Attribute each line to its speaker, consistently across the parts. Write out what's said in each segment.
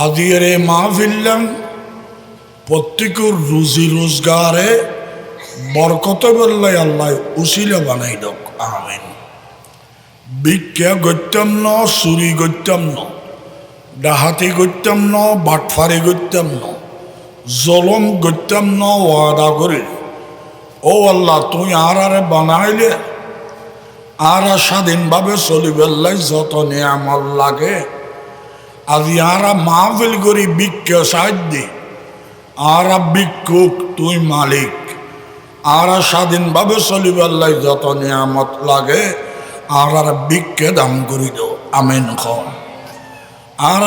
Speaker 1: আজিয়ের এই মাহফিল্লাম প্রত্যেকের রুজি রোজগারে বরকত বললে আল্লাহ উসিলা বানাই দক আমিন। ভিক্ষা গত্যম ন, চুরি গত্যম ন, ডাহাতি গত্যম ন, বাটফারি গত্যম ন, জলম গত্যম ন, ওয়াদা করি ও আল্লাহ তুই আরে বানাইলে আর স্বাধীনভাবে চলিবেলাই যত নিয়ামত লাগে আজি আরা মাহফিল করি ভিক্ষা সাহায্য আরা ভিক্ষুক তুই মালিক আর স্বাধীনভাবে চলিবেলাই যত নিয়ামত লাগে আর ভিক্ষে দাম করি দো আমিন খ। আর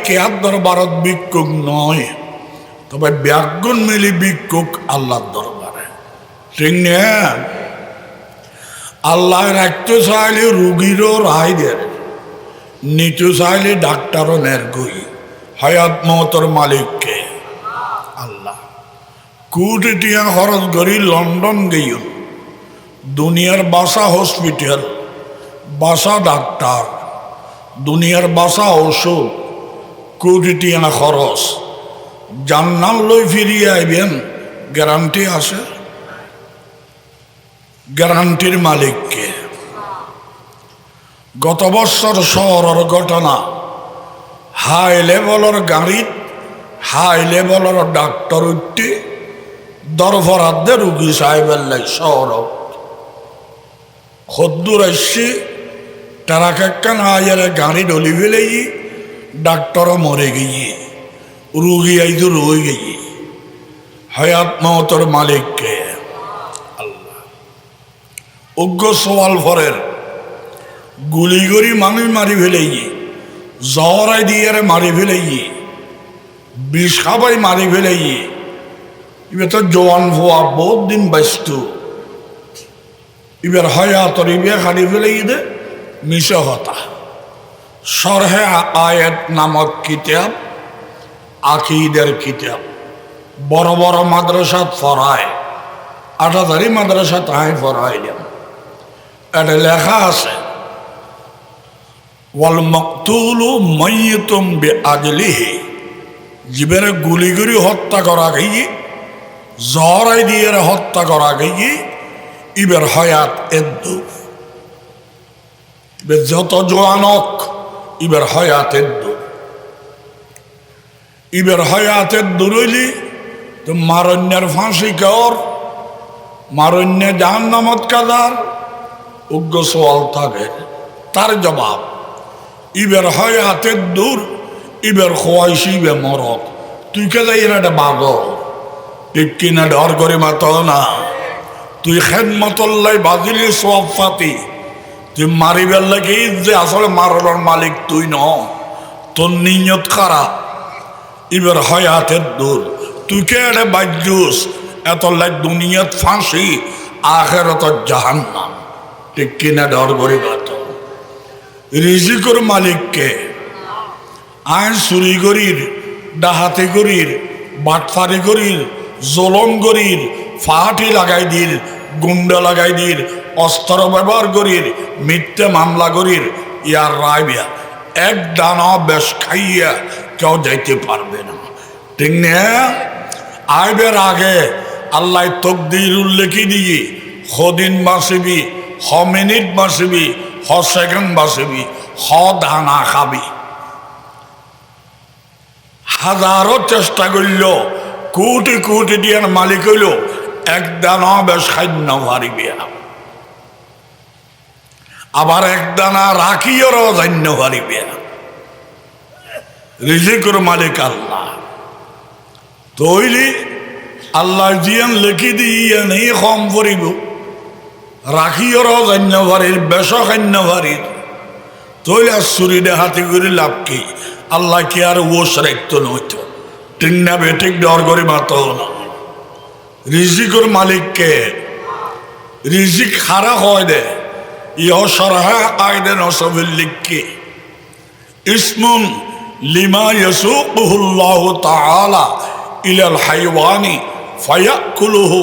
Speaker 1: কেয়ার দরবারত ভিক্ষুক নয়, তবে ব্যাগুণ মিলি ভিক্ষুক আল্লাহর দরবারে, ঠিক না? আল্লাহ রাখতে চাইলে রুগীরও রায় দেয়, নিতে চাইলে ডাক্তারও নেরগুই। হায়াত মতর মালিককে আল্লাহ। কোটি টিয়া খরচ করি লন্ডন গেই, দুনিয়ার বাসা হসপিটাল, বাসা ডাক্তার, দুনিয়ার বাসা ওষুধ, কোটি টিয়া খরচ। জান্নাত লই ফিরিয়ে আইবেন গ্যারান্টি আছে? গ্যারান্টির মালিককে। গত বছর শহরের ঘটনা, হাই লেভেলের গাড়িত হাই লেভেলের ডাক্তার উঠতে দরফরাদ্দে রুগী সাহেবের লাই শহর খদ্দুর আসছি তারা কান আয়ারে গাড়ি ডলি ফেলেই ডাক্তারও মরে গিয়ে রুগী আইতো রয়ে গিয়ে। হায়াত মতর মালিককে আল্লাহ। অজ্ঞ সওয়াল ফরের গুলি করি মানুষ মারি ফেলেই, জহরাই দিয়ে মারি ফেলেই, বিষ খাবাই মারি ফেলেই। এবার তো জোয়ান ভুয়া বহুত দিন ব্যস্ত, এবার হয়াতর ইবে খালি ফেলেই দে মিশে হতা। সরহে আয়াত নামক কিতাব, আকিদের কিতাব, বড় বড় মাদ্রাসাত ফরায়, 8,000 মাদ্রাসাত আয় ফরাইলাম। এটা লেখা আছে ওয়াল মাকতুলু মাইয়িতুম বিআজলিহি, জীবের গুলি করে হত্যা করা গিয়ে, জহরাই দিয়ে হত্যা করা গিয়ে, ইবের হয়াত এদ্দু। যত জোয়ানক ইবের হয়াত এদ্দু, ইবের হয়াত এদ্দু রইলি তো মারণ্যের ফাঁসি কর, মারণ্যে জাহান্নামত কাদার। উগ্র সওয়াল থাকে, তার জবাব ইবের হয়াতের দূর, ইবের খোয়াইছি ইবে মরক। তুই কে যাই এটা বাগ ঠিক কিনা? ডর করে মাত না, তুই খেদমতল্লাই বাজিলি সব ফাতি, তুই মারিবার লাগে যে আসলে মারার মালিক তুই ন, তোর নিয়ত খারাপ। ইবের হয়াতের দূর, তুই কে এটা বাজ্যুস এত লাগ দুনিয়াত ফাঁসি আখেরাত জাহান্নাম, ঠিক কিনা? ডর করে মাত। রিজিকর মালিককে আইন চুরি করির, ডাহাতি করির, বাটফারি করির, জলম করির, ফাহাটি লাগাই দিল, গুন্ডা লাগাই দিল, অস্ত্র ব্যবহার করির, মিথ্যে মামলা করির, ইয়ার রায় বিয়া এক দানা বেশ খাইয়া কেউ যাইতে পারবে না, ঠিক না? আইবের আগে আল্লাহ তকদির উল্লেখি দিয়ে দিন বাঁচবি, মিনিট বাঁচবি, সেকেন্ড বাঁচবি, দানা খাবি। হাজারো চেষ্টা করল, কোটি কোটি দিয়ার মালিক হইল এক দানা বেশ খাদ্য হারিবে, আবার এক দানা রাখিও জান্য হারিবে। রিজিকের মালিক আল্লাহ। তৈলি আল্লাহ জিয়ান লেখি দিয়ে নেই কম করিব, রাখিও জান্য ভারির, বেশ খান্য ভারির। তৈলে আর চুরি ডাহাতি করে লাভ কি? আল্লাহ কি আর ওস রাখতো নইত, ঠিক না? বেঠিক ডর করে মাত না। রিজিকর মালিককে রিজিক খারা হয় দে, ইহ সরহা আয়দে নসবিল লিখকে ইসমুন লিমা ইয়াসুকুহুল্লাহু তাআলা ইলাল হাইওয়ানি ফায়াকুলুহু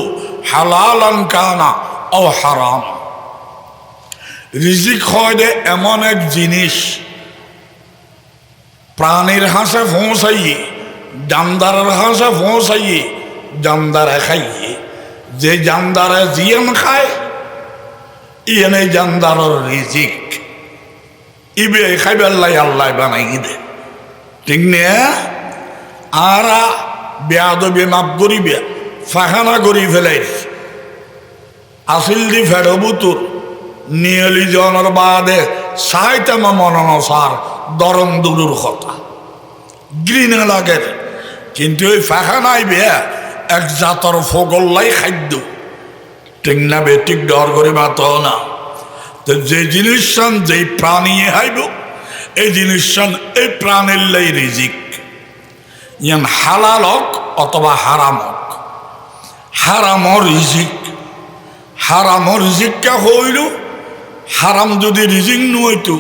Speaker 1: হালালান কানা আও হারাম। রিজিক হয় দে এমন এক জিনিস, প্রাণীর হাসে পৌঁছাইয়ে জানদারের হাসে পৌঁছাইয়ে জানদারে খাইয়ে যে জানদারে জিয়ান খায় ইয়েনে জানদারের রিজিক ইবে খাইবেল্লাই আল্লাহ বানাই দে ঠিক নে আর বেয়াদবি মাপ করিবে ফাখানা করি ফেলাই আসিল দি ফেরবুতুর নিয়লি জনের বাদে সাইতামা মননসার দরম দুরুর কথা ঘৃণা লাগে কিন্তু ওই ফাখানাই বেয়া এক জাতর ফগল্লাই খাদ্য ঠিক না বেটিক ডর করে মাত না তো যে জিনিস যেই প্রাণী হাইব এই জিনিস এই প্রাণীর লাই রিজিক ইয়ান হালাল হোক অথবা হারাম হোক হারামর রিজিক হারামর রিজিকটা হইল হারাম যদি রিজিক নইতো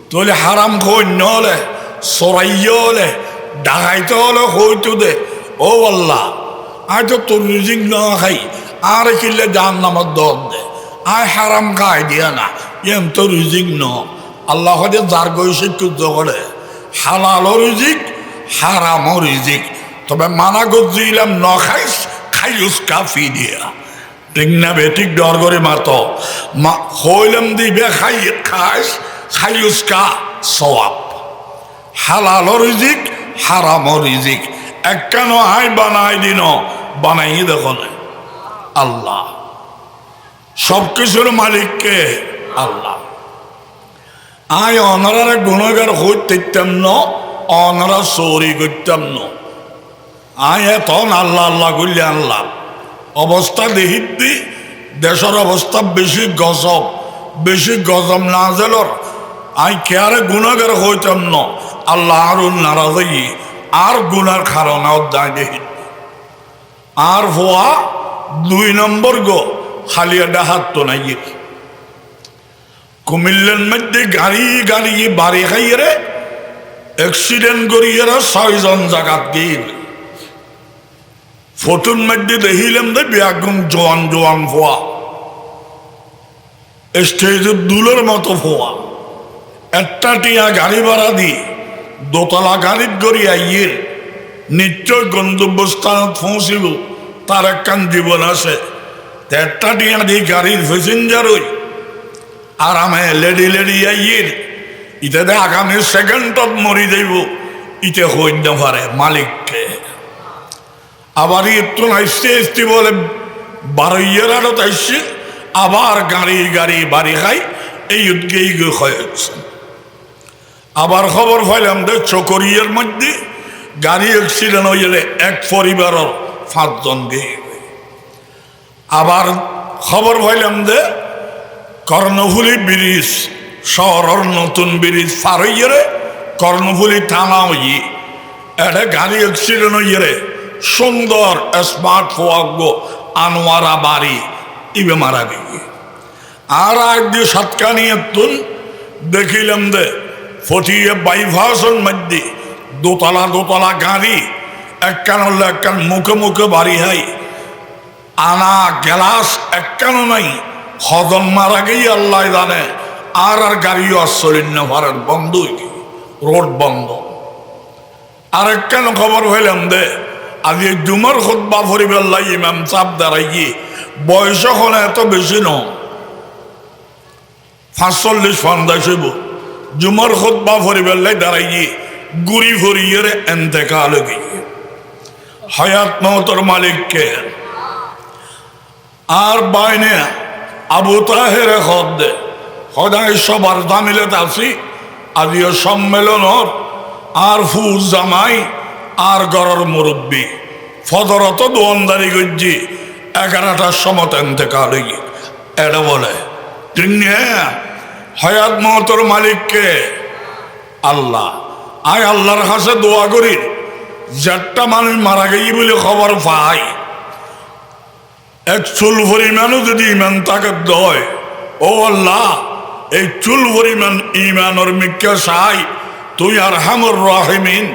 Speaker 1: তাহলে হারাম হই নহলে চড়াইয়ে হলে ডাকাইতে হলে হইতো দে ও আল্লাহ আয় তো তোর রিজিক না খাই আর কিনলে জান নামত দর দে আয় হারাম খাই দিয়া না এম তো রিজিক ন আল্লাহ হয়তো যার গৈসিক করে হালালও রিজিক হারামও রিজিক তবে মানা গজিলাম ন খাইস খাইস কাফি দিয়া ঠিক না বেঠিক ডর করে মাতো হইলাম দিবে খাই খাইস খাইস কা সওয়াব হালালও রিজিক হারামও রিজিক একখান আয় বানাই দিন বানাই দেখো আল্লাহ সবকিছুর মালিককে আল্লাহ আয় অনারা গুণগার হইতাম ন অনারা চৌরি করতাম ন আয় এখন আল্লাহ আল্লাহ করলে আল্লাহ অবস্থা দেখিতি দেশের অবস্থা বেশি গজব বেশি গজব না জেলর আই কেয়ারে গুণগার হইতাম ন আল্লাহ আর নারাজি আর গুনার খারণাও দায় দেখি আর হওয়া 2 নম্বর গো খালিয়া ডাহাত তো নাই কুমিল্লার মধ্যে গাড়ি গাড়ি বাড়ি খাইয়ে অ্যাক্সিডেন্ট করিয়ে 6 জন জায়গাত গিয়ে ফটোর মধ্যে দেখিলাম দে বেগুন জোয়ান জোয়ান ফোয়া স্টেজের দুলের মতো ফোয়া একটা টিয়া গাড়ি ভাড়া দি দোতলা গাড়ির গড়ি আইয়ে নিশ্চয় গন্তব্যস্থানত পৌঁছিল তার একখান জীবন আছে একটা টিয়া দি গাড়ির প্যাসেঞ্জার হই আরামে লেডি লেডি আইয়ে ইতে আগামী সেকেন্ডত মরি যাইব ইতে হই না পারে মালিককে আবার একটু আসতে আসতে বলে 12 আড়ত আসছে আবার গাড়ি গাড়ি বাড়ি খাই এই উদ্গেই হয়েছে আবার খবর পাইলাম যে চকরিয়ার মধ্যে গাড়ি অ্যাক্সিডেন্ট হয়ে গেলে এক পরিবারের 5 জন গিয়ে আবার খবর পাইলাম যে কর্ণফুলি ব্রিজ শহরের নতুন ব্রিজ পার হয়ে কর্ণফুলি থানা হয়ে একটা গাড়ি অ্যাক্সিডেন্ট হয়ে সুন্দর স্মার্ট ফোয়াগ্য আনোয়ারা বাড়ি ইবে মারা গিয়ে আর একদিন সাতকানিয়ে তুন দেখিলাম দে ফটিয়ে বাইভাসের মধ্যে দোতলা দোতলা গাড়ি একখান হলে একখান মুখে মুখে বাড়ি হাই আনা গ্লাস একখানও নাই হজম মারা গিয়ে আল্লাহ জানে আর গাড়িও আসলেন না ভারত বন্ধ রোড বন্ধ আর একখান খবর হইলাম দে আজ জুমার খুতবা ফরিবেল্লা ইমাম চাপ দাঁড়াই বয়স হলে এত বেশি ন 45-50 হইব জুমার খুতবা ফরিবেল্লাই দাঁড়াই গুড়ি ফরিয়ে এন্তেকাল গিয়ে হায়াত মহতর মালিককে আর বাইনে আবু তাহের খদ দে সদায় সবার দামিলে আছি আজিও সম্মেলনের আর ফুজ জামাই আর গড়ের মুরব্বী ফদরত দোয়ানদারি গজ্জি 11টার সময় এন্তেকাল গিয়ে এটা বলে তিনি হায়াত মহতর মালিককে আল্লাহ আয় আল্লাহর কাছে দোয়া করি যেটা মানুষ মারা গেই বলে খবর পাই এক চুল পরিমাণও যদি ইমান তাকে দয় ও আল্লাহ এই চুল পরিমাণ ইমানের মিক্কা চাই তুই আর হামর রাহিমিন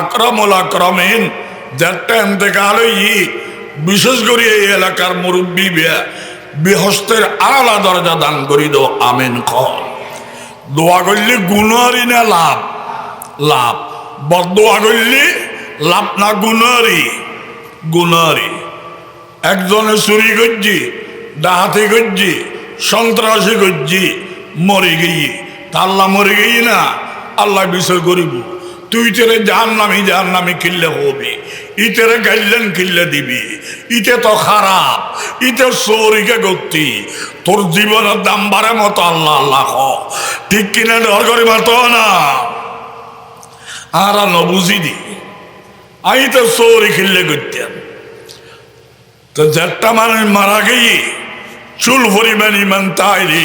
Speaker 1: আকরামুল আকরামিন যেটা এন্তেকাল বিশেষ করে এই এলাকার মুরব্বী বৃহস্পতির আলাদা দরজা দান করি দো আমিন খ দোয়া করলে গুণারি না লাভ লাভ। বদদোয়া করলে লাভ না, গুনারি গুনারি। একজনে চুরি করছি, ডাহাতি করছি, সন্ত্রাসী করছি, মরে গিয়ে তা আল্লাহ মরে গিয়ে না, আল্লাহ বিষয় করিব। তুই তেরে জাহান নামি কিনলে হবি, ইতেরে গাইলেন কিনলে দিবি। ইতে তো খারাপ, ইতে চোরিকে করতি, তোর জীবনের দাম বাড়ে মতো আল্লাহ আল্লাহ হ। ঠিক কিনা ডর করি মাতো না আর নবুঝি দি। আমি তো চোরি কিনলে করতেন। তো যেটা মানুষ মারা গিয়ে চুল পরিমাণ ইমান তাইলে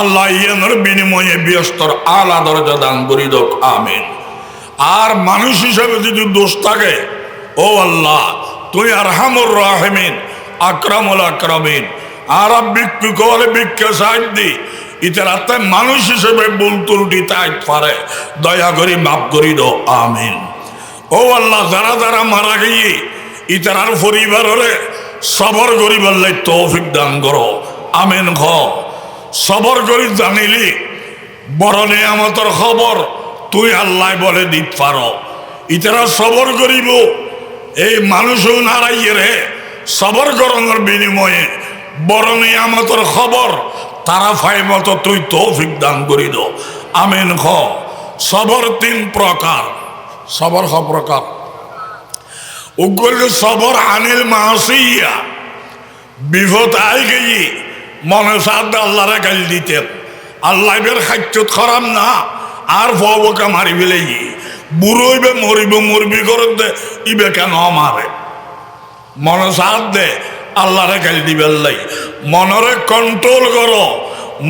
Speaker 1: আল্লাহ ইয়ানোর বিনিময়ে ব্যস্তর আলা দরজা দান করি দোক, আমিন। আর মানুষ হিসাবে যদি দোষ থাকে, ও আল্লাহ তুই আরহামুর রাহিমিন, আকরামুল আকরামিন। আর ভিক্ষু কলে ভিক্ষা সাহায্য দি, ইতার আত্মায় মানুষ হিসেবে ভুল ত্রুটি তাই পারে, দয়া করি মাফ করি দো, আমিন। ও আল্লাহ যারা যারা মারা গিয়ে ইতার আর পরিবারে সবর গরিবার লাই তৌফিক দান করো, আমিন। খ সবর করি জানিলি বড় নিয়ামতের খবর তুই আল্লাহ বলে দিত পারো। ইতারা সবর করিব, এই মানুষও নারাইয়ে রে সবর করণের বিনিময়ে বড় নিয়ামতের খবর তারা ফাই মতো তুই তৌফিক দান করি দো, আমিন। খ সবর তিন প্রকার। সবর খ প্রকার? উগ্র সবর আনিল মাসিয়া, বিপদ আই গিয়ে মনে সাদ আল্লাহরে গাল দিতেন, আল্লাহ বের খাদ্য খারাপ না আর বকা মারি ফেলে বুড়োইবে মরিব মরবি করে দে, ইবে কেন মারে মনে সাদ দে আল্লাহরে গাল দিবেন লাই। মনরে কন্ট্রোল করো,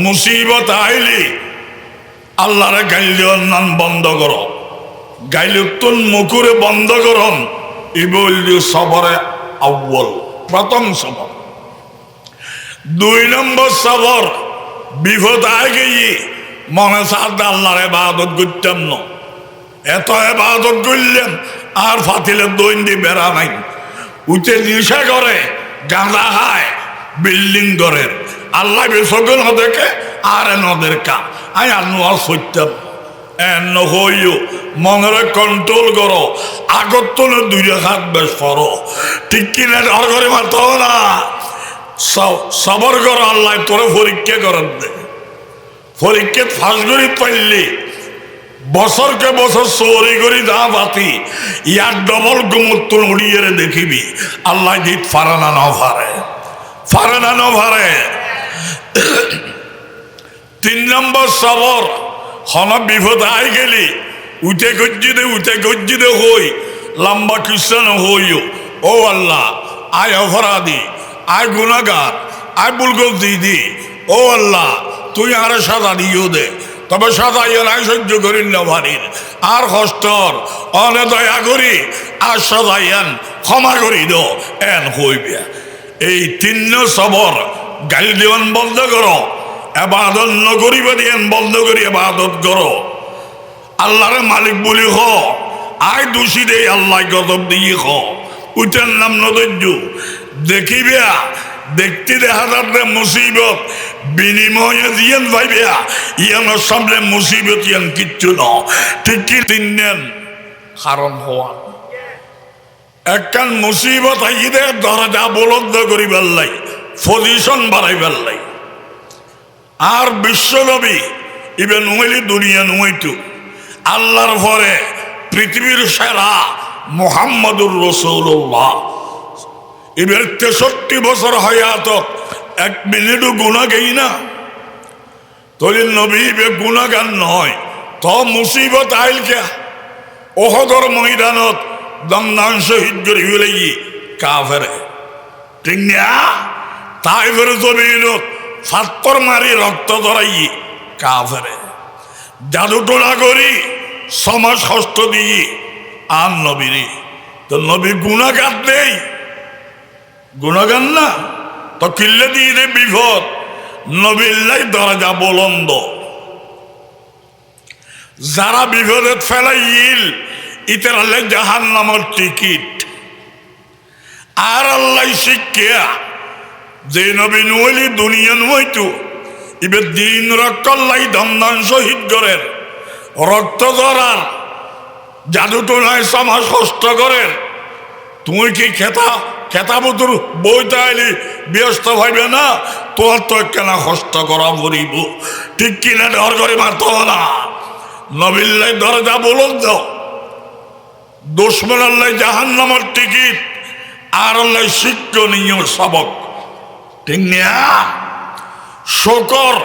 Speaker 1: মুসিবত আইলি আল্লাহরে গাইল দেওয়ার নাম বন্ধ করো, গাইলে তুন মুখুরে বন্ধ করন। ইবল সবরে আউ্বল, প্রথম সবর। 2 নম্বর সবর বিপদ আয় গিয়ে মনে সাথে আল্লাহর ইবাদত করতাম না, এত ইবাদত করলেন আর ফাতিলের দৈন্দি বেড়া নাই, উঠে নিশা করে, গাঁজা খায়, বিল্ডিং করে, আল্লাহ বেসকে ন দেখে আর নদের come I R নোয়ার Satyam N হইও। মনের কন্ট্রোল করো, আগত 2 হাত বেশ পড়ো, ঠিক কিনা ডর করে মারত না। সবর করো, আল্লাহ তোরে পরীক্ষা করেন দে, পরীক্ষা ফাঁস করি পাইলি বছরকে বছর চৌরি করি দা বাতি ইয়ার ডবল গুমত্তর উড়িয়ে দেখিবি আল্লাহ জিত ফারে না ফারে, ফারে না ফারে। 3 নম্বর সবর হন বিপদ আই গেলি উঠে গজ্জিদে হই লম্বা খ্রিস্টান হইও। ও আল্লাহ আয় অপরাধী, আয় গুনাগার, আয় বুলগল দিদি, ও আল্লাহ তুই আরে সাজা দিও দে, তবে সাজা ইয়ে নাই সহ্য করি না ভারির আর কষ্টর অনে দয়া করি আর সাজাইয়ান ক্ষমা করি দো এন হইবে। এই 3 সবর গাল দেওয়ান বন্ধ করো, এবাদত নকরিবে দিয়েন বন্ধ করি এবাদত করো। আল্লাহরে মালিক বলি হ, আয় দোষী দে আল্লাহ গজব দিয়ে হ, উঠেন নাম নদর্য দেখিবে, দেখতে দেখা যাবে মুসিবত বিনিময়ে দিয়েন ভাইবে ইয়ানোর সামনে মুসিবত ইয়ান কিচ্ছু ন, ঠিক কি 3 নেন কারণ হওয়া একখান মুসিবত আইদে দরজা বলন্দ করি বেল্লাই, পজিশন বাড়াই বেল্লাই। আর বিশ্বনবী ইবে নুয়েলি দুনিয়া নুয়াইতু আল্লাহর পরে পৃথিবীর সেরা মুহাম্মদুর রাসূলুল্লাহ এবার 63 বছর হায়াতত 1 মিনিটও গুনাহ গেই না, তলি নবী বে গুনাহগান নয় তো মুসিবত আইল কে ওহদর ময়দানত দমদান শহীদ করে হইলেই কাফের, ঠিক না? তাইফের জমিনত ফাত্তর মারি রক্ত ধরাই কাফের, জাদু টোলা করি সমাজ কষ্ট দিয়ে আর নবীরে তো নবী গুনাহগার নেই, গুনাহগার না তো কিল্লে দিয়ে দে বিপদ। নবীল্লাই দরজা বলন্দ, যারা বিপদে ফেলাইল ইতার আল্লাহ জাহান্নামের টিকিট। আর আল্লাহ শিক্ষা যে নবী নুইলি দুনিয়া নুইতু ইবে দিন রক্ষাল্লাই দমদান শহীদ করেন, রক্ত ধরার জাদু তো নাই সমাজ কষ্ট করে তুই কি খেতাবতুর বইতে আইলি ব্যস্ত ভাইবে না তোর তো কেনা কষ্ট করা মরিব ঠিক কিনা ডর করে মারত না নবিল্লাই দরজা বলুন দাও দুশ্মন আল্লাহ জাহান্নামের টিকিট আর আল্লাহ শিক্ষণীয় সবক ঠিক না শকর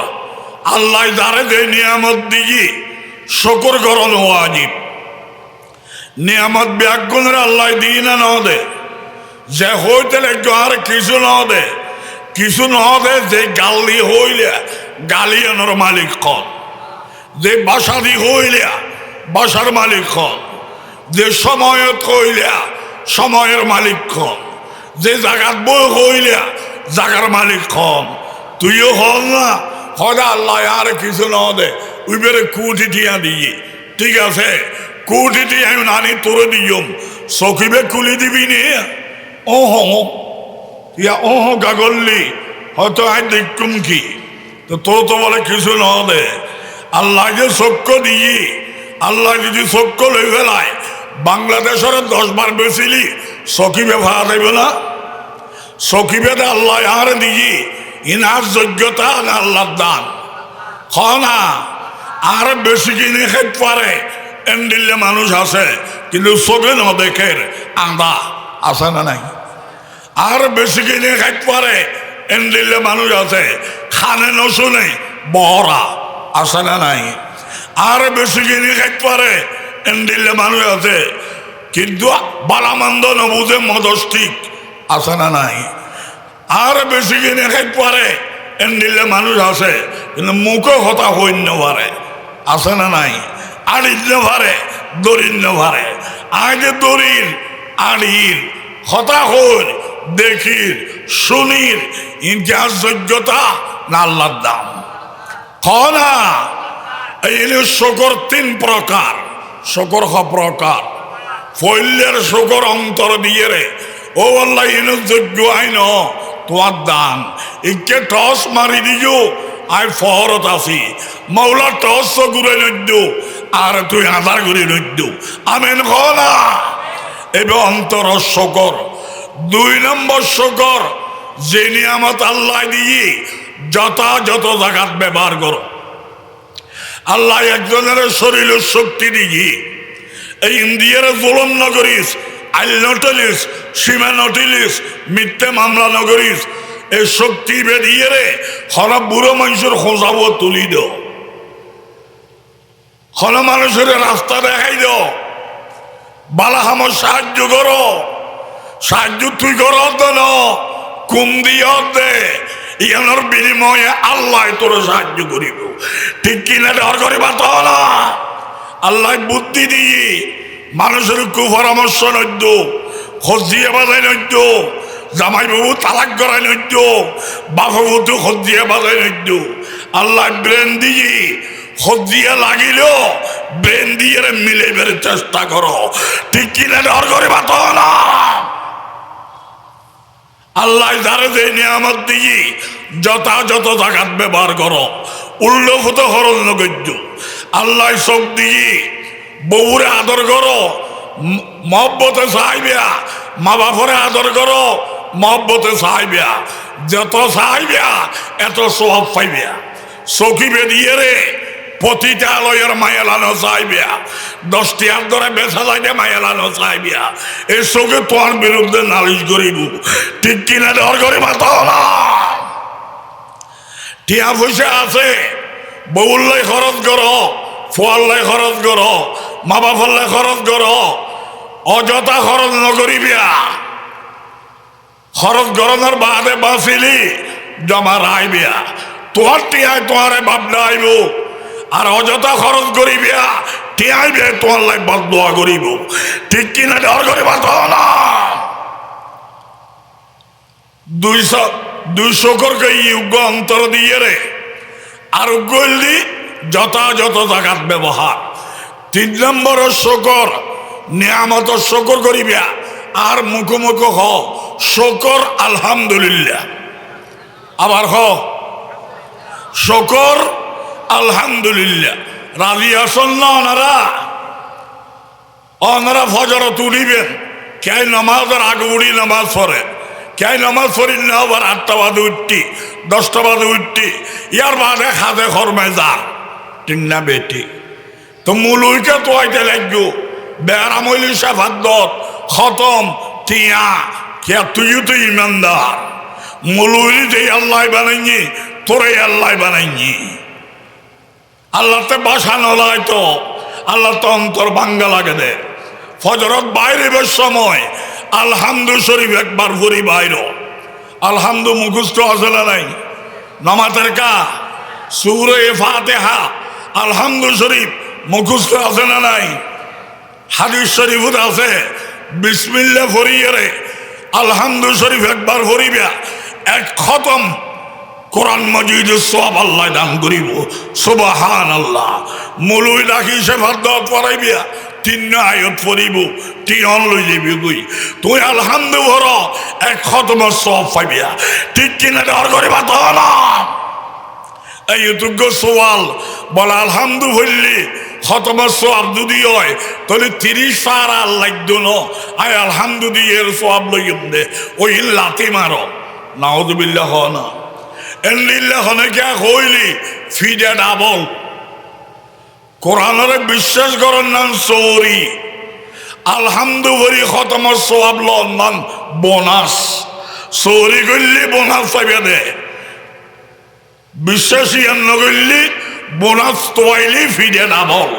Speaker 1: আল্লাহ যারে যে নিয়ামত দিই শকর করণ ওয়াজিব নিয়ামত ব্যাগুণের আল্লাহ দিই না ন দে যে হইতে আর কিছু ন দে যে গালি হইলে গালি আনার মালিক খন যে বাসা দি হইলে বাসার মালিক খন যে সময়ত হইলে সময়ের মালিক খন যে জায়গাত বই হইলে জায়গার মালিক খন তুইও হল না হয়তো আল্লাহ আর কিছু ন দে ওই বেড়ে কুটি টিয়া দিয়ে ঠিক আছে কুটি টিয়া নানি তোরে দিয়ম সকিবে কুলি দিবি নি ওহ গাগল্লি হয়তো আই দেখুম কি তো তোর তো বলে কিছু ন দে আল্লাহ যে চক্ষ দিই আল্লাহ যদি চক্ষ লই ফেলায় বাংলাদেশের 10 বার বেশিলি সকিবে ভাড়া দেবে না সকিবে আল্লাহ আর দিই ইনার যোগ্যতা আল্লাহর দান না আর বেশি কিনে খেতে পারে এন্ডিলে মানুষ আছে কিন্তু চোখে ন দেখে আন্দা আছে না নাই আর বেশি কিনে খাইতে পারে এন্ডিলে মানুষ আছে খানে ন শুনে বহরা আছে না নাই আর বেশি কিনে খাইতে পারে এন্ডিলে মানুষ আছে কিন্তু বালামন্দ ন বুঝে মদস্তিক আছে না নাই আর বেশি কিনে খাইতে পারে এন্ডিলে মানুষ আছে কিন্তু মুখে কথা হইন্য পারে আছে না নাই আড়ির পারে দরির পারে আগে দরির আড়ির হতা হইল দেখির শুনির ইতিহাস যোগ্যতা না আল্লাহর দাম না এই শকর 3 প্রকার শকর প্রকার ফৈল্যের শকর অন্তর দিয়ে রে ও আল্লাহ ইন যোগ্য আইন তোমার দান ইকে টস মারি দিও আই ফহরত আছি মৌলা টস ঘুরে নদ্য আর তুই আধার ঘুরে নদ্য আমেন না এবার অন্তর শকর 2 নম্বর শকর যে নিয়ামত আল্লাহ দিয়ে যথাযথ জায়গাত ব্যবহার করো আল্লাহ একজনের শরীরের শক্তি দিয়ে এই ইন্ডিয়ার জুলুম নগরিস আইল নটলিস সীমা নটিলিস মিথ্যে মামলা নগরিস এই শক্তি বেরিয়ে রে হলা বুড়ো মানুষের খোঁজাবো তুলি দো হল মানুষের রাস্তা দেখাই দো বালা আমার সাহায্য করো সাহায্য তুই কর দেন কুম দিয়ে দে ইয়ানোর বিনিময়ে আল্লাহ তোর সাহায্য করিব ঠিক কিনা ডর করিবা তো না আল্লাহ বুদ্ধি দিয়ে মানুষের কুপরামর্শ নদ্য খোঁজ দিয়ে বাজাই নদ্য জামাই বাবু তালাক করাই নদ্য বাবু তো খোঁজ দিয়ে বাজাই নদ্য আল্লাহ ব্রেন দিয়ে খোঁজ দিয়ে লাগিল ব্রেন দিয়ে মিলে বের চেষ্টা করো ঠিক কিনা ডর করিবা তো না আল্লাহ যারে যে নিয়ামত দিয়ে যথাযথ জায়গাত ব্যবহার করো উল্লেখিত খরচ নগণ্য আল্লাহ চোখ দিয়ে বউরে আদর করো মহব্বতে চাইবিয়া মা বাপরে আদর করো মহব্বতে চাইবিয়া যত চাইবিয়া এত সব পাইবিয়া চকি বেরিয়ে রে প্রতিটা আলয়ের মায়ালানো চাইবিয়া 10টি হাত ধরে বেচা যাইতে মায়ালানো চাইবিয়া এই চোখে তোমার বিরুদ্ধে নালিশ করিব ঠিক কিনা ডর করে মাথা না টিয়া পয়সা আছে বউল্লাই খরচ করো ফোয়াল্লাই খরচ করো মা বাপল্লাই খরচ করো অযথা খরচ নকরিবিয়া খরচ গরমের বাদে বাঁচিলি জমা রাইবিয়া তোমার টিয়ায় তোমারে ভাবনা আইব আর অযথা খরচ করিবিয়া টিয়াই বে তোমার লাই বদদোয়া করিব ঠিক কিনা ডর করিবা তো না 200 করকে যোগ্য অন্তর দিয়ে রে আর গল্লি যথাযথ জায়গাত ব্যবহার 3 নম্বর শকর নিয়ামত শকর করিবিয়া আর মুখোমুখ হ শকর আলহামদুলিল্লাহ আবার হ শকর আলহামদুলিল্লাহ রাজি আসন না ওনারা ওনারা ফজর তুলিবেন কে নামাজের আগে উড়ি নামাজ পড়ে কে নামাজ পড়ি না আবার 8টা বাজে উঠতি 10টা বাজে উঠতি ইয়ার বাদে খাদে খরমে যা ঠিক না বেটি তো মুলুইকে তো আইতে লাগবো বেড়ামলি সাফাদ্দত খতম টিয়া কে তুইও তো ইমানদার মুলুই যে আল্লাহ বানাইনি তোরে আল্লাহ বানাইনি আল্লাহতে বাসা নলায় তো আল্লাহ তো অন্তর ভাঙ্গা লাগে দে ফজরত বাইরে বেশ সময় আলহামদু শরীফ একবার ভরি বাইর আলহামদু মুখস্থ আছে না নাই নামাজের কা সূরা ফাতিহা আলহামদু শরীফ মুখস্থ আছে না নাই হাদিস শরীফত আছে বিসমিল্লাহ ফরিয়ে আলহামদু শরীফ একবার ভরিবা এক খতম কোরআন মজিদের সওয়াব আল্লাহ দান করিব সুবহানাল্লাহ মুলুই রাখি সেফাদ্দত পড়াইবিয়া 3 আয়াত পড়িব 3 লই যাবি কই তুই আলহামদু ভর এক খতম সওয়াব পাইবিয়া ঠিক কিনা দর করিবা তো না এই তুগ্য সওয়াল বল আলহামদু বললি খতম সওয়াব যদি হয় তাহলে 30 পার আল্লাহ দন আই আলহামদু দিয়ে সওয়াব লইম দে ওই লাতি মারো নাউযুবিল্লাহ না এল্লিল্লাহ হনে কে কইলি ফিডা ডাবল কোরআনের বিশ্বাস করার নাম সৌরি আলহামদু ভরি খতম সওয়াব লন নাম বোনাস সৌরি করলি বোনাস পাইবে দে বিশ্বাসী অন্য করলি বোনাস তোয়াইলি ফিডা ডাবল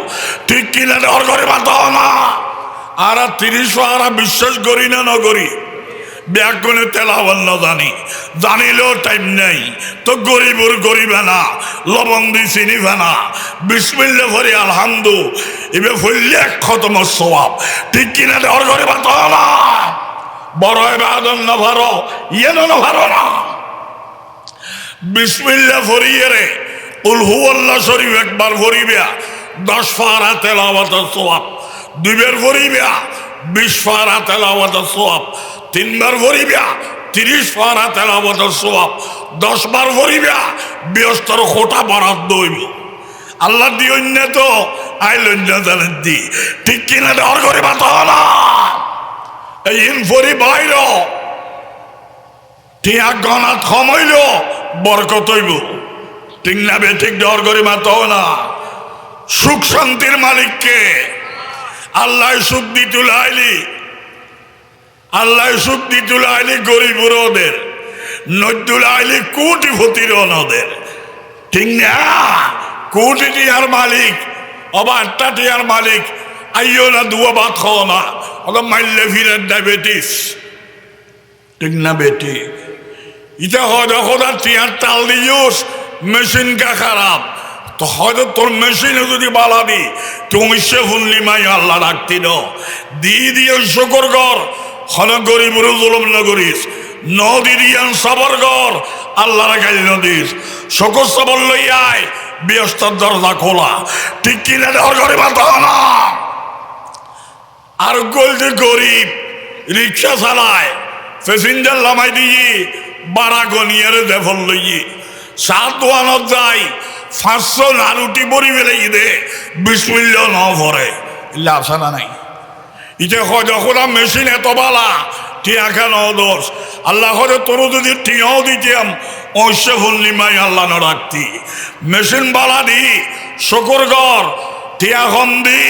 Speaker 1: ঠিক কিনা দর করে বাতো না আর 30 আর বিশ্বাস করি না নগরী ব্যাকরণে তেলাওয়াত না জানিলেও টাইম নেই তো গরিবর গরিবে না লবণ দি চিনিবে না বিসমিল্লাহ ফরি আলহামদু এবে ফইলে এক খতম সওয়াব ঠিক কিনা দর করে বাতো না বড় ইবাদত না ভারো ইয়ে না ভারো না বিসমিল্লাহ ফরিয়ে রে কুল হুয়াল্লাহ শরীফ একবার ফরিবে 10 পারা তেলাওয়াতের সওয়াব 2 বার ফরিবে 20 পারা তেলাওয়াতের সওয়াব 3 বার ফরিবে 30 পারা তেলাওয়াতের সওয়াব 10 বার ফরিবে 72 কোটা বরাদ্দ হইব আল্লাহ দিয়ন্য তো আইলন্য জানেন দি ঠিক কিনা দর করে বাতো না এই ইনফরি বাইর টিয়া গনাত কমাইল বরকত হইব ঠিক না বে ঠিক দর করে বাতো না সুখ শান্তির মালিককে আল্লাহ সুখ দিতুল আইলি আল্লাহ সুখ দিতুল আইলি গরিবুর ওদের নজদুল আইলি কোটিপতির ওদের ঠিক না কোটি টিয়ার মালিক অবা 8টা টিয়ার মালিক আইও না দুয়া ভাত খাও না ওটা মাইলে ফিরে ডায়াবেটিস ঠিক না বেটি এটা হয়তো খোদা টিয়ার তাল দিওস মেশিন কা খারাপ তো হয়তো তোর মেশিনে যদি বালা দি তুমি সে ফুললি মাই আল্লাহ রাখতি ন দিয়ে শুকর কর হন গরিব জুলুম না করিস নদী দিয়ান সবর কর আল্লাহ গাইল নদীস শকর সবর লই আয় ব্যস্তার দরজা খোলা ঠিক কিনা দর করে বাতো না আর গলতে গরিব রিক্সা চালায় প্যাসেঞ্জার লামাই দিয়ে বাড়া গনিয়ারে দেফল লইয়ে সাত দোয়ানত যায় 500 নারুটি বড়ি বেলাই দে বিসমিল্লাহ ন ভরে লাভসা না নাই ইতে হয় যখন মেশিন এত বালা টিয়া কেন দোষ আল্লাহ হরে তোর যদি টিয়াও দিতাম অবশ্য ফুললি মাই আল্লাহ ন রাখতি মেশিন বালা দি শকর গর টিয়া কম দি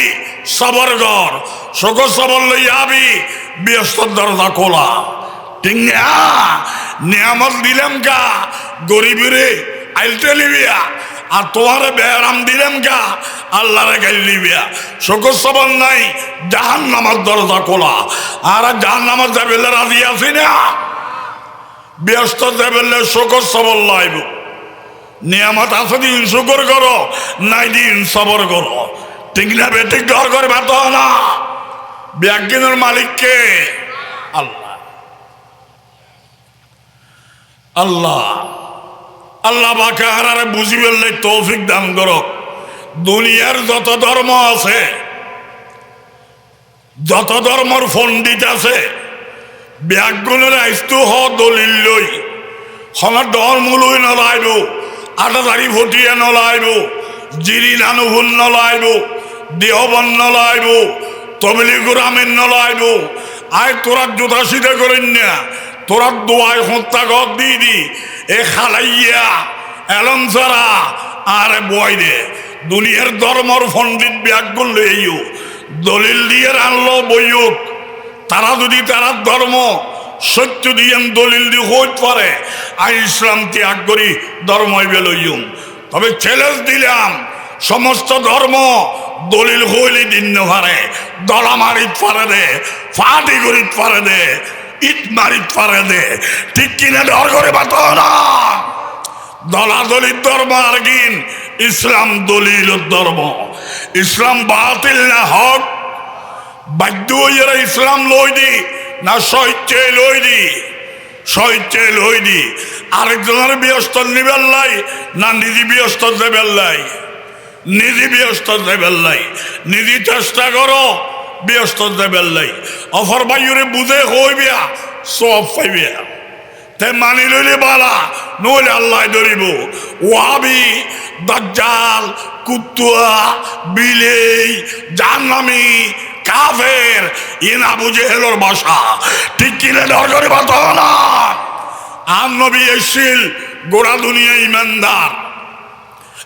Speaker 1: সবর গর শকর সবর লই আবি ব্যস্তর দরজা খোলা ঠিক না নিয়ামত দিলাম কা গরিবরে আইলতে লিবিয়া আর তোমার বেরাম দিলাম কা আল্লাহরে গাইল লিবিয়া শকর সবর নাই জাহান্নামের দরজা খোলা আর জাহান্নামের যাবেলে রাজি আছি না ব্যস্ত যাবেলে শকর সবর লাইব নিয়ামত আছে দিন শুকর করো নাই দিন সবর করো ঠিক না বেঠিক ডর করে বাত না ব্যাগিনের মালিককে আল্লাহ আল্লাহ আল্লাহ বাকে হারারে বুঝি ফেললে তৌফিক দান করো দুনিয়ার যত ধর্ম আছে যত ধর্মর পণ্ডিত আছে ব্যাগগুনের আইস্তু হ দলিল লই হমার ধর্ম লই নলাইব আটাদারি ফটিয়ে নলাইব জিরি নানুভুল নলাইব দেহবন নলাইব তবলিগুর আমিন নলাইব আয় তোরা জোতা সিধে করেন না তোরা দোয়ায় হত্যা ঘর দিয়ে দি এ খালাইয়া এলম সারা আর বয় দে দুনিয়ার ধর্মর পণ্ডিত ব্যাগুন লইও দলিল দিয়ে আনলো বইয়ুক তারা যদি তারা ধর্ম সত্য দিয়ে দলিল দিয়ে হইতে পারে আর ইসলাম ত্যাগ করি ধর্মই বেলইম তবে চ্যালেঞ্জ দিলাম সমস্ত ধর্ম দলিল হইলে দিন পারে দলা মারিত পারে দে ফাটি করিত পারে দে ইট মারিত পারে দে ঠিক কিনা ডর করে বাতো না দলাদলির ধর্ম আর কিন ইসলাম দলিল ধর্ম ইসলাম বাতিল না হক বাধ্য হইয়া ইসলাম লই দি না স্বেচ্ছে লই দি স্বেচ্ছে লই দি আরেকজনের ব্যস্ত নিবেল লাই না নিজে ব্যস্ত দেবেল লাই নিজে ব্যস্ত দেবেল লাই নিজে চেষ্টা করো ব্যস্ত দেবেল লাই অফর বাইরে বুঝে হইবিয়া সব পাইবিয়া তে মানি লইলে বালা নইলে আল্লাহ ধরিব ওয়াবি দাজ্জাল কুত্তুয়া বিলেই জাহান্নামী কাফের ইনা বুঝে হেলোর ভাষা ঠিক কিনে ডর করে বাতো না আর নবী এসেছিল গোড়া দুনিয়া ইমানদার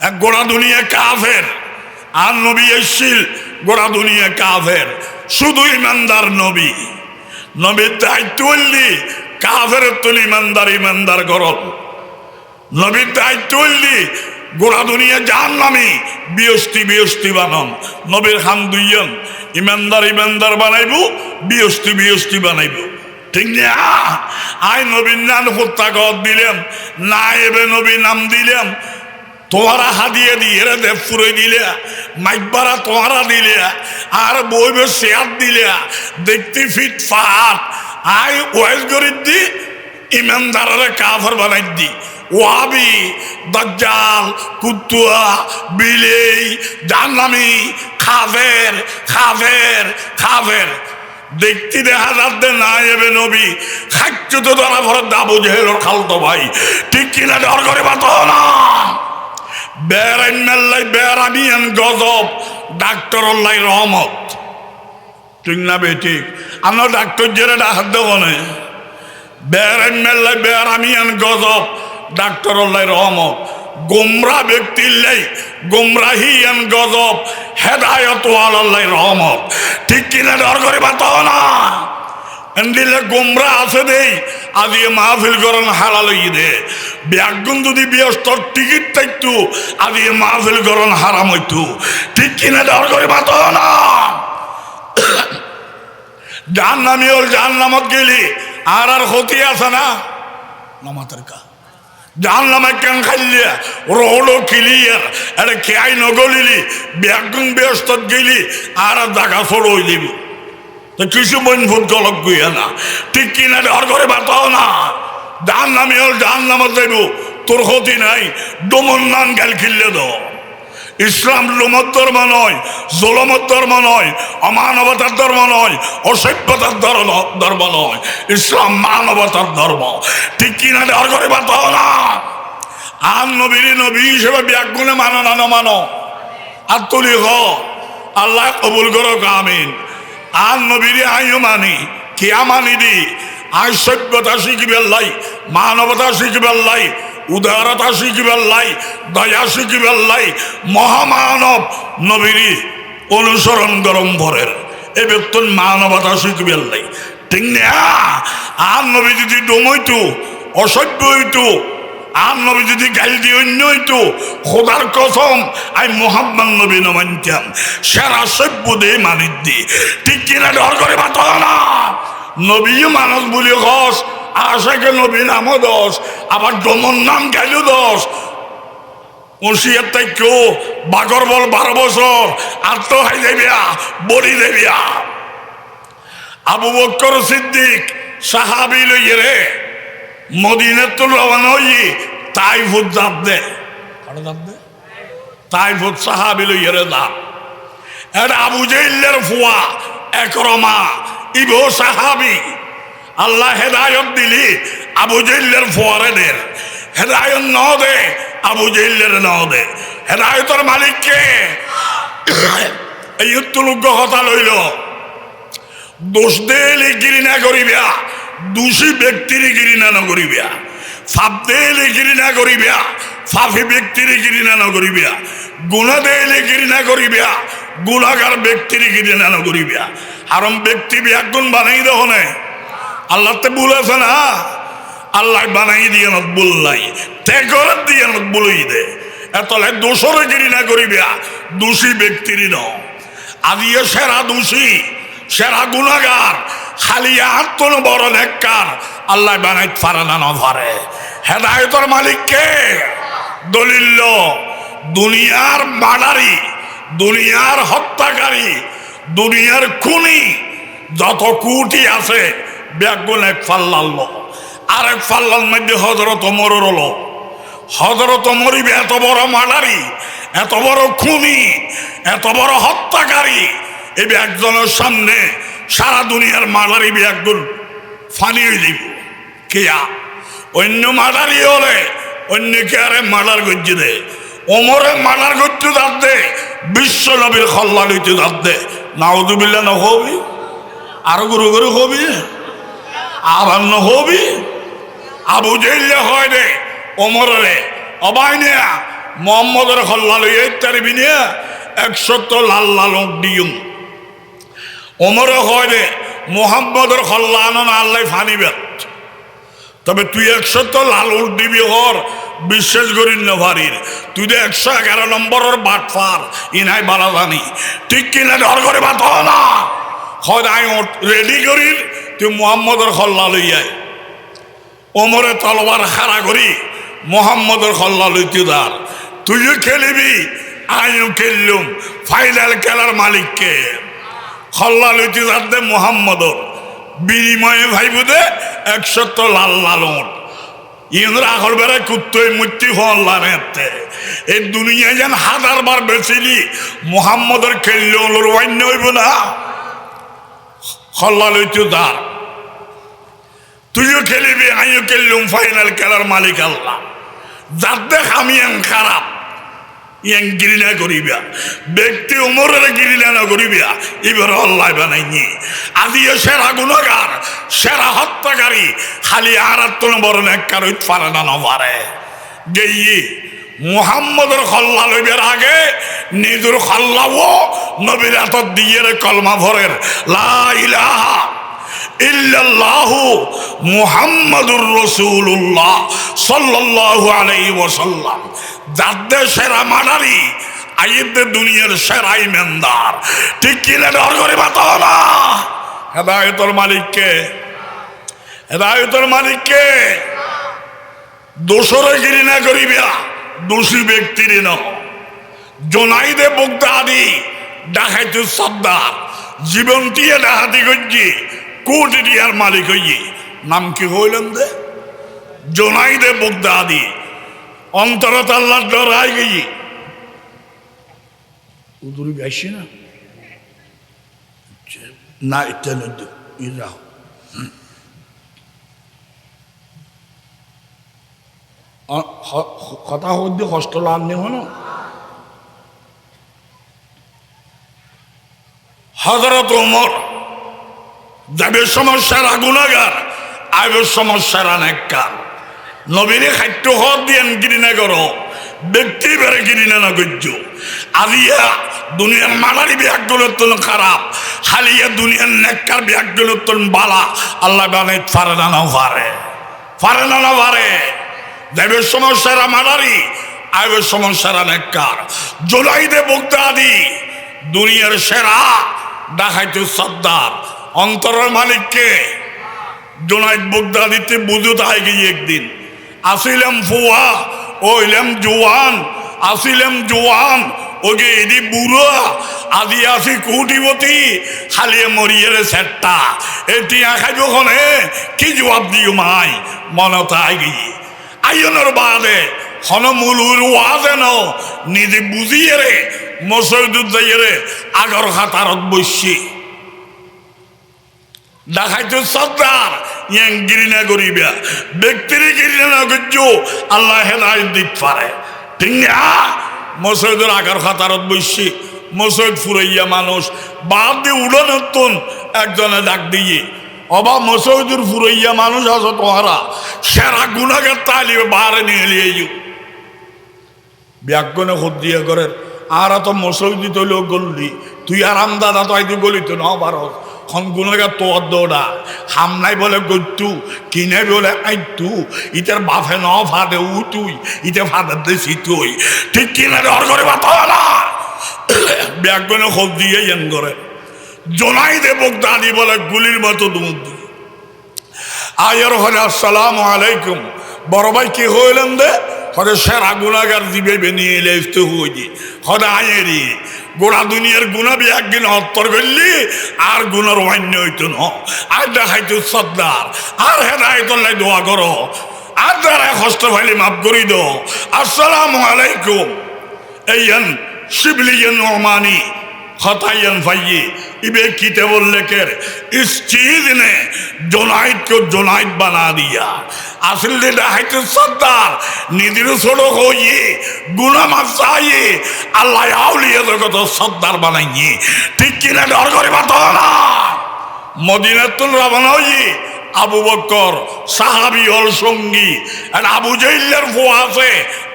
Speaker 1: এক গোড়া দুনিয়া কাফের আর নবী এসেছিল গোড়া দুনিয়া কাফের শুধু ইমানদার নবী নবীর দায়িত্ব হইলি কাফের তুল ইমানদার ইমানদার গরব নবীর দায়িত্ব হইলি গোড়া দুনিয়া জাহান্নামী বিয়স্তি বিয়স্তি বানাম নবীর খান দুইজন ইমানদার ইমানদার বানাইব বিয়স্তি বিয়স্তি বানাইব ঠিক না আই নবীর নাম হত্যা কর দিলাম না এবে নবী নাম দিলাম তোমারা হাদিয়ে দিয়ে রে দেব ফুরই দিলে মাইকবারা তোমারা দিলে আর বইবে শেয়ার দিলে দেখতে ফিট ফাট আই ওয়াইজ গরিব দি ইমানদারে কাফের বানাই দি ওয়াবি দাজ্জাল কুত্তুয়া বিলেই জাহান্নামী কাফের কাফের কাফের দেখতে দেখা যাচ্ছে না এবে নবী খাচ্ছ তো ধরা ভরে দাবু জেহেলোর খালতো ভাই ঠিক কিনা ডর করে বাতো না বেড়াই মেল্লাই বেড়ামিয়ান গজব ডাক্তার লাই রহমত ঠিক না বে ঠিক আমরা ডাক্তার জেরে ডাকাত দেবো না বেড়াই মেল্লাই বেড়ামিয়ান গজব ডাক্তার লাই রহমত গোমরা ব্যক্তির লাই গোমরাহিয়ান গজব হেদায়ত আল্লাহ রহমত ঠিক কিনা ডর করে বাতো না দিলে গোমরা আছে দেই আজি মাহফিল করেন হালাল দে ব্যাগুন যদি ব্যস্ত টিকিট থাকতো আজি মাহফিল করেন হারাম হইতো ঠিক কিনা ডর করে বাতো না জাহান্নামী হল জাহান্নামত গেলি আর ক্ষতি আছে না নামাতের কা জাহান্নামে কেন খাইলে রোডও ক্লিয়ার এটা খেয়াই নগলিলি ব্যাগুন ব্যস্ত গেলি আর জাগা ছড়ই দিব কিছু বইন ভোট গলক গুইয়া না ঠিক কিনা ডর করে বাতাও না জাহান্নামী হল জাহান্নামত যাইব তোর ক্ষতি নাই ডোমন নান গাল খিললে দ ইসলাম লোমত ধর্ম নয় জলমত ধর্ম নয় অমানবতার ধর্ম নয় অসভ্যতার ধর্ম নয় ইসলাম মানবতার ধর্ম ঠিক কিনা ডর করে বাতাও না আর নবীর নবী হিসেবে ব্যাগুনে মানো না মানো আর তুলি হ আল্লাহ কবুল করো আমিন আর নবীরে আইও মানি কিয়া মানি দি আই সভ্যতা শিখিবার লাই মানবতা শিখিবার লাই উদারতা শিখিবার লাই দয়া শিখিবার লাই মহামানব নবীরে অনুসরণ গরম ভরের এ ব্যক্তি মানবতা শিখিবার লাই ঠিক না আর নবী যদি ডোমইতো অসভ্য হইতো আর নবী যদি গাল দিয়ে অন্য হইতো খোদার কসম আই মোহাম্মদ নবী নমানতাম সেরা সভ্য দিয়ে মানিত দি ঠিক কিনা ডর করে বাতো না নবী মানুষ বলি হস আশাকে নবী নামও দোষ আবার ডমন নাম গাইল দোষ ওসিয়ার তাই কেউ বাগর বল 12 বছর আত্ম হাই দেবিয়া বলি দেবিয়া আবু বকর সিদ্দিক সাহাবি লইয়ে রে মদিনার তো রওনা হই তাই ভূত জাপ দে তাই ভূত সাহাবি লইয়ে রে দা এটা আবু জাইলের ফুয়া একরমা ইবো সাহাবি আল্লাহ হেদায়ত দিলি আবু জাইলের ফুয়ারে দের হেদায়ত ন দে আবু জাইলের ন দে হেদায়তের মালিক কে এই উত্তলুজ্ঞ কথা লইল দোষ দিলে ঘৃণা করিবা, দোষী ব্যক্তির ঘৃণা নকরিবা। ফাপ দিলে ঘৃণা করিবা, ফাফি ব্যক্তির ঘৃণা নকরিবা। গুণা দিলে ঘৃণা করিবা, গুণাগার ব্যক্তির ঘৃণা নকরিবা। হারাম ব্যক্তি ব্যাগুণ বানাই দেহ না, আল্লাহ তো বলেছে না, আল্লাহ বানাই দিয়ে না বল নাই, তে করে দিয়ে না বলেই দে। এতলে দোষরে ঘৃণা করিবা, দোষী ব্যক্তির ন। আদিয়ে সেরা দোষী, সেরা গুণাগার, খালি আত্মন বড় নেককার আল্লাহ বানাইতে পারে না, নভারে। হেদায়েতের মালিক কে? দলিল দুনিয়ার মার্ডারি, দুনিয়ার হত্যাকারী, দুনিয়ার খুনি যত কোটি আছে ব্যাগুন এক ফাল্লাল, আর এক ফাল্লার মধ্যে হযরত ওমরের হলো। হযরত ওমর এত বড় মার্ডারি, এত বড় খুনি, এত বড় হত্যাকারী, এই একজনের সামনে সারা দুনিয়ার মার্ডারি ব্যাগুন ফানি হয়ে দিব। কেয়া অন্য মার্ডারি হলে অন্যকে আরে মার্ডার করছে দে, ওমরে মার্ডার করতে যাচ্ছে, বিশ্ব নবীর খল্লা লইতে যাচ্ছে। নাউযুবিল্লাহ না হবি, আরো গুরু গুরু হবি, আবার ন হবি। আবু জেহেল হয় রে ওমরে অবাই নেয়া মোহাম্মদের খল্লা লইয়া ইত্যাদি নিয়ে 100 লাল লাল দিয়ুম। ওমরে হয় রে মোহাম্মদের খল্লা আনন আল্লাহ ফানিবে, তবে তুই 100 লাল উঠ দিবি হর বিশ্বাস করি নভারির, তুই তো 111 নম্বরের বাটফার ইনাই বালা জানি, ঠিক কিনা? ডর করে বাত না হয় রেডি করি, তুই মোহাম্মদের খল্লা লইয়াই। ওমরে তলবার খাড়া করি মোহাম্মদের খল্লা লইতে দার, তুইও খেলিবি আমিও খেললুম, ফাইনাল খেলার মালিককে খল্লা লইতে যার দে মোহাম্মদর বিনিময়ে ভাইব দে 100 লাল লাল উঠ। ইন্দ্র আগর বেড়ে কুত্তই মুক্তি হল্লার হেতে এই দুনিয়ায় যেন 1000 বার বেছিলি মোহাম্মদের খেললে ওলোর ওয়ান্য হইব না। খল্লা লইতে দার, তুইও খেলিবি আমিও খেললুম, ফাইনাল খেলার মালিক আল্লাহ। যার দেখ আমি খারাপ ইয়াং ঘৃণা করিবা, ব্যক্তি ওমরের ঘৃণা না করিবা, এবার আল্লাহ বানাইনি। আদিও সেরা গুণাগার, সেরা হত্যাকারী, খালি আর বড় নেককার হইতে পারে না, নভারে। গেই মুহাম্মদের খল্লা লইবার আগে নিজের খল্লাও নবীর হাতত দিয়ে কলমা ভরের লা ইলাহা ইল্লাল্লাহু মুহাম্মাদুর রাসূলুল্লাহ সাল্লাল্লাহু আলাইহি ওয়াসাল্লাম। যাদের সেরা মার্ডারি, আইদের দুনিয়ার সেরা ইমানদার, ঠিক কিনা? ডর করে বাতাও না। হেদায়েতের মালিককে, হেদায়েতের মালিককে। দোষরে ঘৃণা করিবা, দোষী ব্যক্তির ন। জোনাইদে বাগদাদি ডাকাইতে সর্দার, জীবন দিয়ে ডাকাতি করছি, কোটি টিয়ার মালিক হইয়ে। নাম কি হইলেন দে? জোনাইদে বাগদাদি। অন্তরত আল্লাহ ডরাই গিয়ে উদুরি গাইছি না না, এটা ইরা কথা হচ্ছে হস্টেল আননি হন। হযরত ওমর যাবে সমস্যার গুনাহগার, আইবের সমস্যার নেককার। নবীরে খাদ্য হর দিয়ে ঘৃণা করো, ব্যক্তি বেড়ে ঘৃণা না করছ। আলিয়া দুনিয়ার মালারি ব্যাগগুলোর তো খারাপ, হালিয়া দুনিয়ার নেককার ব্যাগগুলোর তো বালা। আল্লাহ বানাই পারে না, না পারে, পারে না, না পারে। দেবের সমস্যারা মালারি, আইবের সমস্যারা নেককার। জোনাইদে বাগদাদি দুনিয়ার সেরা ডাকাইতে সর্দার, অন্তরের মালিককে। জোনাইদ বাগদাদিতে বুঝতে হয় গিয়ে একদিন আসিলাম ফুয়া, ওইলাম জোয়ান, আসিলাম জোয়ান, ওকে এদি বুড়ো, আদি আসি কোটিপতি, খালিয়ে মরিয়ে সেটটা এটি খাইব খনে কি জবাব দিও মাই মনত আই গিয়ে আইনের বাদে হন মুলুর ওয়াজে ন নিজে বুঝিয়ে রে মসজিদ যাইয়ে রে আগর খাতারত বসছি ডাকাইতে সর্দার ইয়াং ঘৃণা করিবা, ব্যক্তির ঘৃণা না করছ আল্লাহ হেদায়েত দিতে পারে, ঠিক না? মসজিদের আগর খাতারত বসছি মসজিদ ফুরাইয়া মানুষ বাদ দিয়ে উড়ানোর একজনে ডাক দিয়ে অবা মসজিদের ফুরাইয়া মানুষ আছো তোমারা সেরা গুণাগার তালিবে বাহারে নিয়ে এলিয়ে ব্যাগনে খোঁজ দিয়ে করেন আর তো মসজিদ তৈল গল্লি তুই আরাম দাদা তো আইতে গলি তো না বারো খন গুণাগার তোর দৌড়া হামনাই বলে গত্যু কিনে বলে আইতু ইটার বাফে ন ফাদে তুই ইটা ফাদার দেছি তুই ঠিক কিনে ডর করে বাত না ব্যাগনে খোঁজ দিয়ে এন করে জোনাই দেবক দাদি বলে গুলির মতো দুধ আয়ার হলে আসসালামু আলাইকুম বড় ভাই কি হইলেন দে হরে সেরা গুণাগার দিবে বেনিয়ে এলে হইজি হরে আয়েরি গোড়া দুনিয়ার গুণাবি একদিন হত্তর করলি আর গুণার অন্য হইতো ন আর দেখাইতো সর্দার আর হেদায়তল্লাই দোয়া করো আর দ্বারা কষ্ট ভাইলে মাফ করি দো আসসালামু আলাইকুম এইয়ান শিবলিয়ান ওমানি খতাইয়ান ভাইয়ে ইবে কিতে বললে কে इस चीज ने जोनाइट को जोनाइट बना दिया असल देहाइट सद्दार निदिर छोड़ो हो ये गुना मसाये अल्लाह आउलिया तो सद्दार बनाइए ठीक कि ना डर करे बताओ ना मदीनातुल रवाना हुई আবু বকর সাহাবী ওর সঙ্গী আর আবু জাইলের ফুয়া আছে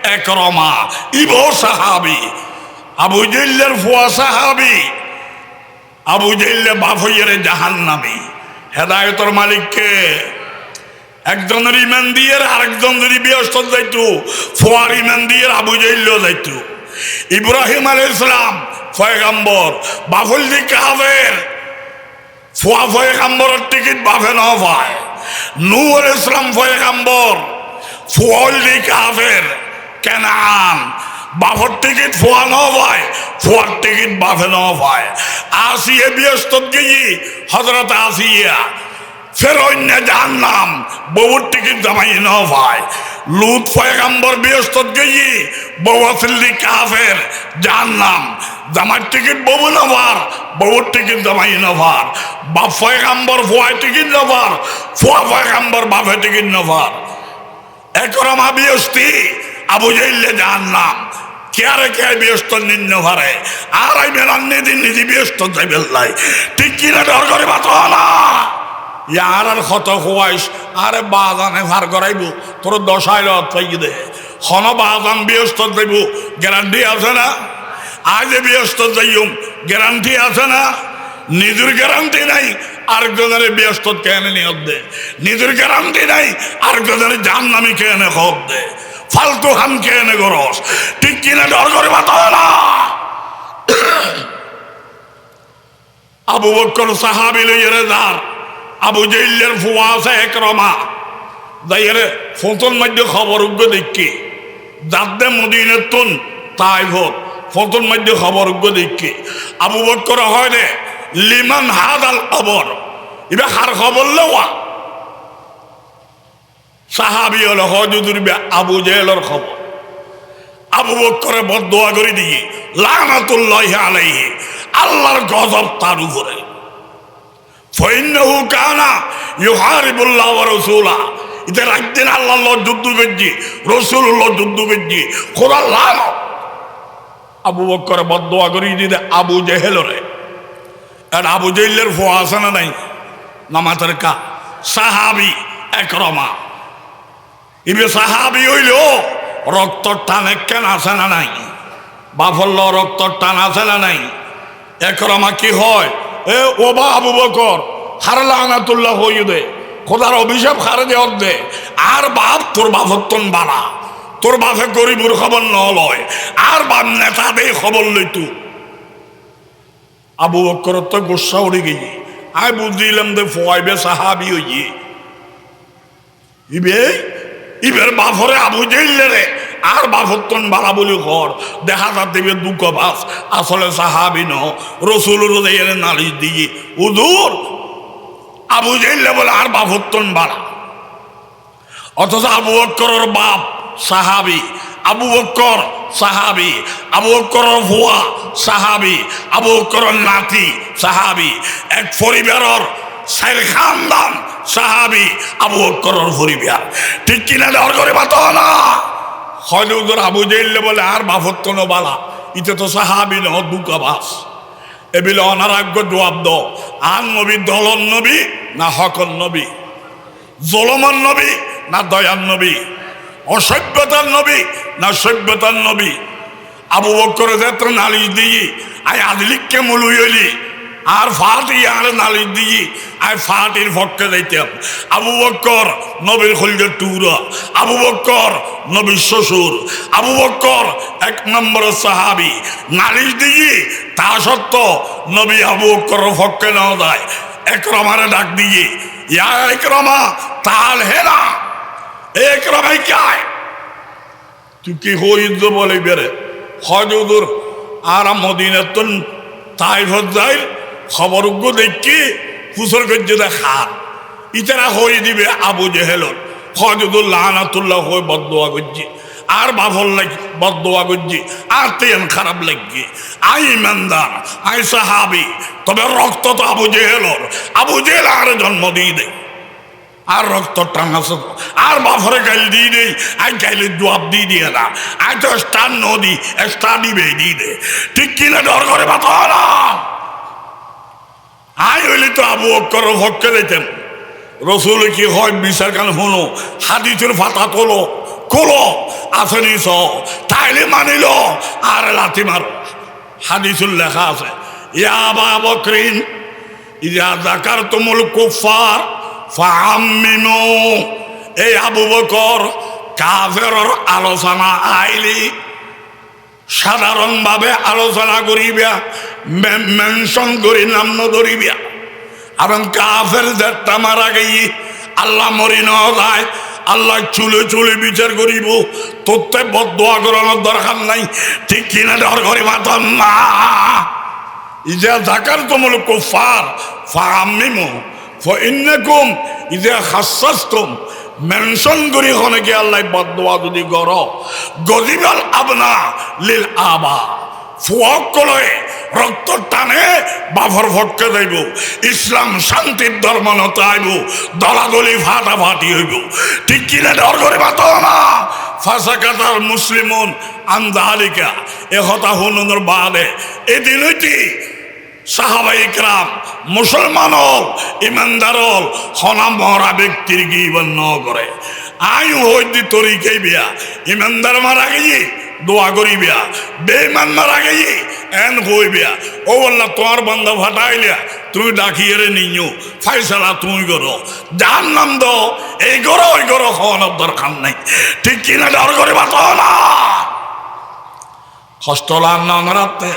Speaker 1: একরমা ইবো সাহাবী আবু জাইলের ফুয়া সাহাবী আবু জাইলে বাপ হইয়ে জাহান্নামী হেদায়েতের মালিককে একজনের ইমান দিয়ে আরেকজনের বিয়স্ত যাইতো ফুয়ার ইমান দিয়ে আবু জাইলও যাইতো ইব্রাহিম আলাইহিস সালাম পয়গম্বর বাফল দি কাফের ফুয়া পয়গম্বরের টিকিট বাফে না পায় নূহ আলাইহিস সালাম পয়গম্বর ফুয়াল দি কাফের কানান বাফর টিকিট ফুয়া না পায় ফুয়ার টিকিট বাফে না পায় আসিয়া বিয়স্ত গিয়ে হযরত আসিয়া ফেরৌন জাহান্নাম বউর টিকিট জামাই না পায় লুত পয়গম্বর বিয়স্ত গিয়ে বউ আসলি কাফের জাহান্নাম জামার টিকিট বউ না পার বউর টিকিট জামাই না পার বাপ পয়গম্বর ফুয়া টিকিট না পার ফুয়া পয়গম্বর বাপে টিকিট না পার একরমা বিয়স্তি আবু জাইলে জাহান্নাম কেয়ারে কে ব্যস্ত নিন্ন ভারে আর আই মেলান্নি দিন নিজে ব্যস্ত যাই বেল্লাই ঠিক কিনা ডর করে বাত না ইয়ার আর ক্ষত হওয়াইস আরে বাজানে ভার করাইব তোর দশাইল পাই দে হন বাজান ব্যস্ত যাইব গ্যারান্টি আছে না আজ ব্যস্ত যাইম গ্যারান্টি আছে না নিজের গ্যারান্টি নাই আরেকজনের ব্যস্ত কেনে নিয়ত দে নিজের গ্যারান্টি নাই আরেকজনের জাহান্নামী কেনে হক দে ফালতু হাম কেনে গরস ঠিক কিনা ডর করে বাতাও না আবু বকর সাহাবী লইরে যার আবু জাইলের ফুয়া আছে একরমা যাইরে ফোন মধ্যে খবর উগ্র দেখি যাদে মদিনার তুন তাই হোক ফোন মধ্যে খবর উগ্র দেখি আবু বকর হয় রে লিমান হাদাল খবর এবার হার খবর লওয়া সাহাবী হল হজুদুর আবু জাহেলের খবর আবু বকরে বদদোয়া করে দিয়ে লানাতুল্লাহি আলাইহি আল্লাহর গজব তার উপরে ফাইন্নাহু কানা ইউহারিবুল্লাহ ওয়া রাসূলা ইতে একদিন আল্লাহর যুদ্ধ করছি রাসূলুল্লাহ যুদ্ধ করছি খোদা লানত আবু বকরে বদদোয়া করে দিয়ে আবু জাহেলরে আর আবু জাহেলের ফুয়া আছে না নাই নামাতের কা সাহাবী একরমা ইবে সাহাবী হইল রক্তর টান কেন আছে না নাই বাফল্য রক্তর টান আছে না নাই একরমা কি হয় এ ও বা আবু বকর হারলানাতুল্লাহ হইয়ে দে খোদার অভিশাপ হারে দেওয়ার দে আর বাপ তোর বাপত্তন বাড়া তোর বাপে গরিবুর খবর ন লয় আর বাপ নেতা দে খবর লইতু আবু বকর তো গোসা উড়ে গিয়ে আয় বুঝিলাম দে ফোয়াইবে সাহাবী হইয়ে ইবে ইবের বাফরে আবু জাইলে রে আর বাফত্তন বালা বলি ঘর দেখা যাতে দুঃখ বাস আসলে সাহাবী ন রসুলের নালিশ দিয়ে হুজুর আবু জাইলে বলে আর বাফত্তন বালা অথচ আবু বকরের বাপ সাহাবী আবু বকর সাহাবী আবু বকরের ভুয়া সাহাবী আবু বকরের নাতি সাহাবী এক পরিবারের সাইর খানদান সাহাবী আবু বকরের পরিবার ঠিক কিনা ডর করে বাতো না হজুর আবু জাইলে বলে আর বাফত্তন বালা ইতে তো সাহাবি ন দুকাবাস এবিল অনারাগ্য জবাব দ আর নবী দলন নবী না হকন নবী, জলমান নবী না দয়ার নবী, অসভ্যতার নবী না সভ্যতার নবী। আবু বকরের ক্ষেত্রে নালিশ দিয়ে আই আদলিককে মুলুই হইলি আর ফাটি আর নালিশ দিয়ে আই ফাটির পক্ষে যাইতাম। আবু বকর নবীর খলিলের টুরা, আবু বকর নবীর শ্বশুর, আবু বকর এক নম্বরের সাহাবি। নালিশ দিয়ে তা সত্ত্বেও নবী আবু বকরের পক্ষে নেওয়া যায়। একরমারে ডাক দিয়ে ইয়া একরমা তাল হেনা, একরমাই কায় তুই কি হইদ বলে বেড়ে হজুদুর আর মদিনাতুন তাইফত যাই খবরজ্ঞ দেখি ফুসর গজ্জে দেখার ইতারা হয়ে দিবে আবু জেহেলর হজুদুর লানাতুল্লাহ হয়ে বদদোয়া গজ্জি আর বাফল লাগি বদদোয়া গজ্জি আর তেন খারাপ লাগি। আই ইমানদার আই সাহাবি, তবে রক্ত তো আবু জেহেলর, আবু জেহেল আর জন্ম দিয়ে দেয় আর রক্ত টাঙাছে আর বাফরে গাইল দিয়ে দেই আই গাইলের জবাব দিয়ে দিয়ে না আই তো স্টার নদী স্টার দিবে দিয়ে দে ঠিক কিনা ডর করে বাতা না। আই হইলে তো আবু বকর ভক্কে দিতেন। রসুল কি হয় বিচার কান হলো হাদিসের ফাতা তোলো খোলো আসেনি স তাইলে মানিল আর লাথি মারো। হাদিসুল লেখা আছে ইয়া আবা বকরিন ইয়া যাকারতুমুল কুফার ফাআম্মিমু। এই আবু বকর কাফেরর আলোচনা আইলি সাধারণভাবে আলোচনা করিবা, মেনশন করি নাম ধরিবা। এবং কাফের দেড়টা মারা গেই আল্লাহ মরি ন যায়, আল্লাহ চুলে চুলে বিচার করিব, তোতে বদদোয়া করানোর দরকার নাই। ঠিক কিনা ডর করি মাতন না। ইজা যাকারতুমুল কুফার ফাআম্মিমু ফাইন্নাকুম ইজা খাসাসতুম। মেনশন করি অনেকে আল্লাহ বদদোয়া যদি কর গদিবাল আবনা লিল আবা ফুয়াকলয়ে রক্ত টানে বাফর ভক্কে যাইব। ইসলাম শান্তির ধর্ম নত আইব, দলাদলি ফাটাফাটি হইব। ঠিক কিনা ডর করে বাত না। ফাসাকাতাল মুসলিমুন আন যালিকা এ কথা হুনুর বাদে এদিন হইতি সাহাবাই ইকরাম মুসলমান হল ইমানদার হল হনা মরা ব্যক্তির গিবন ন করে। আয়ু হইতি তরিকাই বিয়া ইমানদার মারা গেছি দোয়া করিবিয়া, বেঈমান মারা গেছি এন কইবিয়া। ও আল্লাহ তোমার বান্দা ফাটাইলিয়া তুমি ডাকিয়ে রে নিও ফাইসালা তুমি করো, যার নাম দো এই করো ওই করো হওয়ানোর দরকার নাই। ঠিক কিনা ডর করে বাত না। কষ্ট লাগ না রাতে